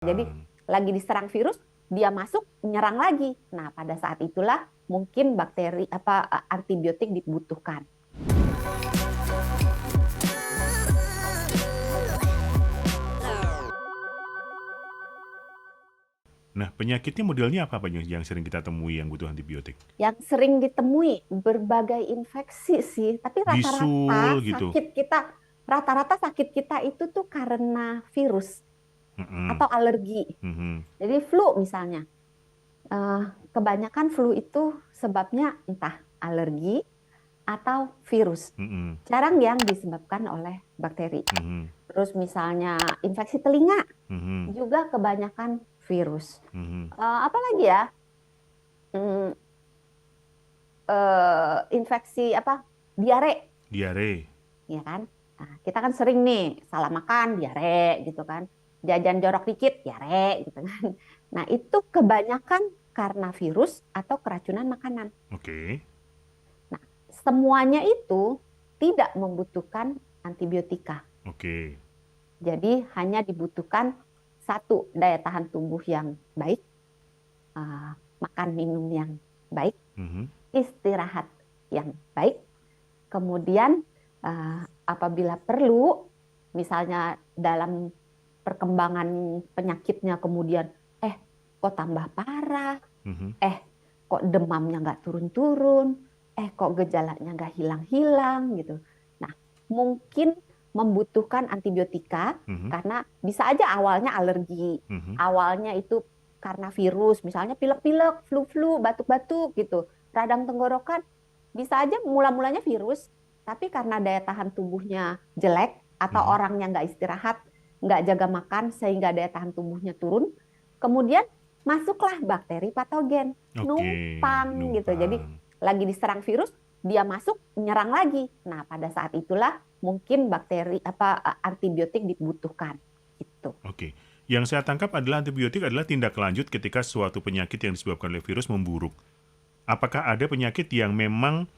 Jadi lagi diserang virus, dia masuk nyerang lagi. Nah, pada saat itulah mungkin antibiotik dibutuhkan. Nah, penyakitnya modelnya apa Pak yang sering kita temui yang butuh antibiotik? Yang sering ditemui berbagai infeksi sih, tapi Bisul gitu. rata-rata sakit kita itu tuh karena virus Mm-mm. atau alergi. Mhm. Jadi flu misalnya, eh, kebanyakan flu itu sebabnya entah alergi atau virus. Mhm. Jarang yang disebabkan oleh bakteri. Mhm. Terus misalnya infeksi telinga Mhm. juga kebanyakan virus. Mhm. Apa lagi ya? Hmm, Infeksi apa? Diare, Diare. ya kan? Nah, kita kan sering nih salah makan, diare gitu kan. Jajan jorok dikit, diare gitu kan. Nah, itu kebanyakan karena virus atau keracunan makanan. Oke. Nah, semuanya itu tidak membutuhkan antibiotika. Oke. Jadi hanya dibutuhkan satu, daya tahan tubuh yang baik, makan minum yang baik, Mhm. istirahat yang baik, kemudian apabila perlu, misalnya dalam perkembangan penyakitnya kemudian, eh kok tambah parah, Mhm. kok demamnya nggak turun-turun, kok gejalanya nggak hilang-hilang gitu. Nah, mungkin membutuhkan antibiotika Mhm. karena bisa aja awalnya alergi, Mhm. awalnya itu karena virus, misalnya pilek-pilek, flu-flu, batuk-batuk gitu, radang tenggorokan, bisa aja mula-mulanya virus, tapi karena daya tahan tubuhnya jelek atau Mhm. orangnya nggak istirahat, nggak jaga makan sehingga daya tahan tubuhnya turun, kemudian masuklah bakteri patogen, Oke, numpang gitu. Jadi numpang. lagi diserang virus, dia masuk nyerang lagi. Nah, pada saat itulah mungkin antibiotik dibutuhkan gitu. Oke. Yang saya tangkap adalah antibiotik adalah tindak lanjut ketika suatu penyakit yang disebabkan oleh virus memburuk. Apakah ada penyakit yang memang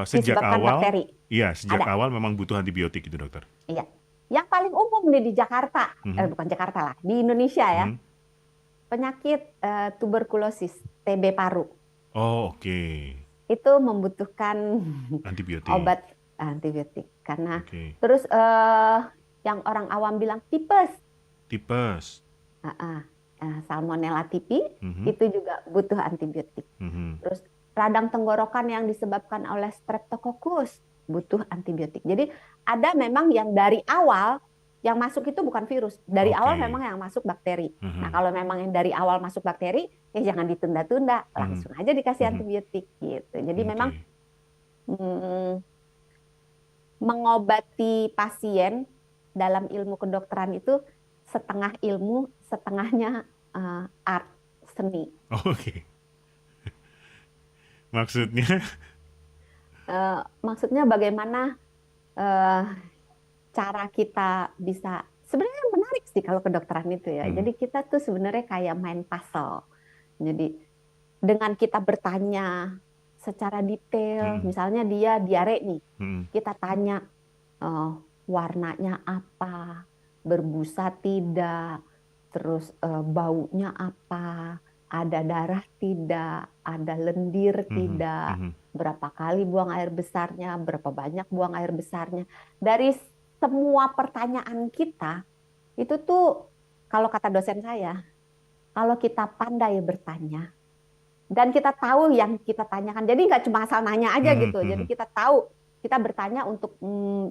sejak Disebabkan awal, bakteri. iya sejak Ada. awal memang butuh antibiotik itu dokter? Iya. Yang paling umum nih di Jakarta, Mhm. bukan Jakarta lah, di Indonesia ya, Mhm. penyakit tuberkulosis, TB paru. Oh, oke. Itu membutuhkan Antibiotik. obat antibiotik karena Oke. terus yang orang awam bilang tipes. Tipes. Salmonella tipi Mhm. itu juga butuh antibiotik. Mhm. Terus radang tenggorokan yang disebabkan oleh Streptococcus butuh antibiotik. Jadi ada memang yang dari awal yang masuk itu bukan virus, dari awal Oke. memang yang masuk bakteri. Nah, Mhm. kalau memang yang dari awal masuk bakteri, ya jangan ditunda-tunda, Mhm. langsung aja dikasih Mhm. antibiotik gitu. Jadi memang Oke. mm, mengobati pasien dalam ilmu kedokteran itu setengah ilmu, setengahnya art, seni. Oke. Maksudnya? Maksudnya bagaimana eh, cara kita bisa, sebenarnya menarik sih kalau kedokteran itu ya. Mhm. Jadi kita tuh sebenarnya kayak main puzzle. Jadi dengan kita bertanya secara detail, Mhm. misalnya dia diare nih, Mhm. kita tanya eh, warnanya apa, berbusa tidak, terus baunya apa, ada darah tidak, ada lendir Mhm. tidak, Mhm. berapa kali buang air besarnya, berapa banyak buang air besarnya. Dari semua pertanyaan kita, itu tuh kalau kata dosen saya, kalau kita pandai bertanya, dan kita tahu yang kita tanyakan. Jadi nggak cuma asal nanya aja Mhm. gitu. Jadi Mhm. kita tahu kita bertanya untuk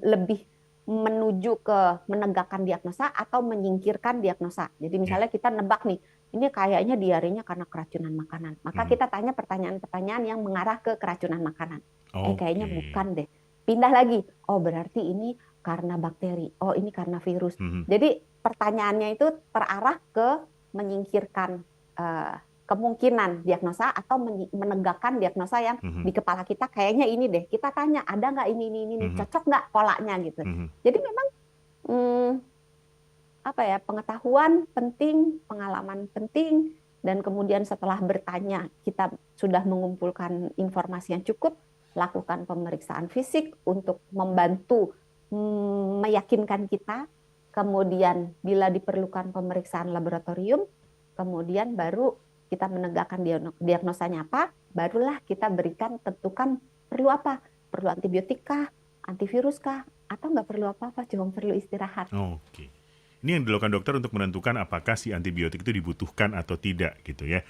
lebih menuju ke menegakkan diagnosa atau menyingkirkan diagnosa. Jadi Ya. misalnya kita nebak nih, ini kayaknya diarenya karena keracunan makanan. Maka Mhm. kita tanya pertanyaan-pertanyaan yang mengarah ke keracunan makanan. Kayaknya Oke. bukan deh. Pindah lagi. Oh, berarti ini karena bakteri. Oh, ini karena virus. Mhm. Jadi pertanyaannya itu terarah ke menyingkirkan eh, kemungkinan diagnosa atau menegakkan diagnosa yang Mhm. di kepala kita kayaknya ini deh. Kita tanya, ada nggak ini, Mhm. cocok nggak polanya gitu. Mhm. Jadi memang hmm, apa ya, pengetahuan penting, pengalaman penting, dan kemudian setelah bertanya kita sudah mengumpulkan informasi yang cukup, lakukan pemeriksaan fisik untuk membantu meyakinkan kita kemudian bila diperlukan pemeriksaan laboratorium, kemudian baru kita menegakkan diagnosanya apa, barulah kita berikan, tentukan perlu apa, perlu antibiotik kah, antivirus kah, atau nggak perlu apa-apa, cuma perlu istirahat. Oke. Ini yang dilakukan dokter untuk menentukan apakah si antibiotik itu dibutuhkan atau tidak gitu ya.